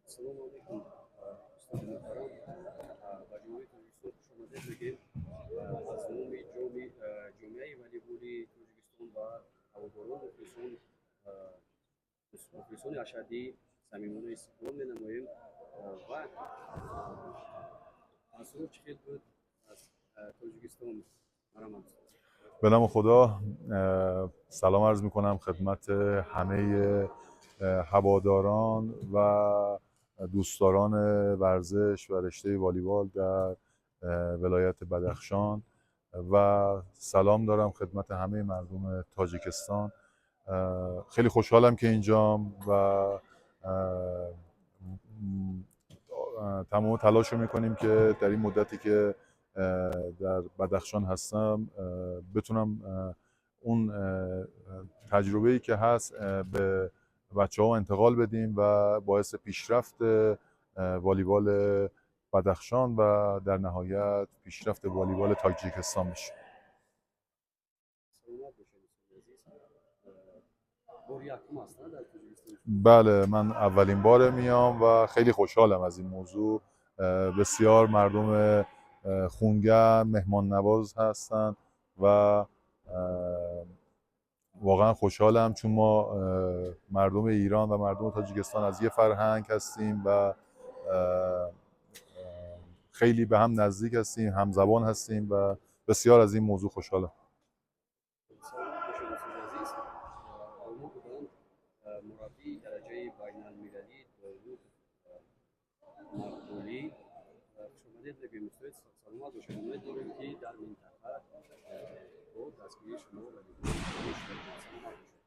سلام علیکم دوستان محترم. به جمهوری تاجیکستان خوش آمدید میگیم. از نام جامعه والیبولی تاجیکستان و هواداران مخلصان اشدی صمیمانه استقبال می‌نماییم و تاثیرات چه بود از تاجیکستان مرحبا. به نام خدا. سلام عرض میکنم خدمت همه هواداران و دوستداران ورزش و رشته والیبال در ولایت بدخشان و سلام دارم خدمت همه مردم تاجیکستان. خیلی خوشحالم که اینجام و تمام تلاش رو میکنیم که در این مدتی که در بدخشان هستم بتونم اون تجربه‌ای که هست به بچه‌ها انتقال بدیم و باعث پیشرفت والیبال بدخشان و در نهایت پیشرفت والیبال تاجیکستان بشه. سلامت باشید عزیز. بار یکم هستند در تاجیکستان؟ بله، من اولین بار میام و خیلی خوشحالم از این موضوع. بسیار مردم خونگرم، مهمان نواز هستند و واقعا خوشحالم چون ما مردم ایران و مردم تاجیکستان از یه فرهنگ هستیم و خیلی به هم نزدیک هستیم، همزبان هستیم و بسیار از این موضوع خوشحالم. سلامت باشید عزیز. با ما بودند مربی درجه بین المللی داوود مقبولی. خوش آمدید بگیم استاد. سلامت باشید. امید داریم که در منطقه با دستگیری شما و سلامت باشید.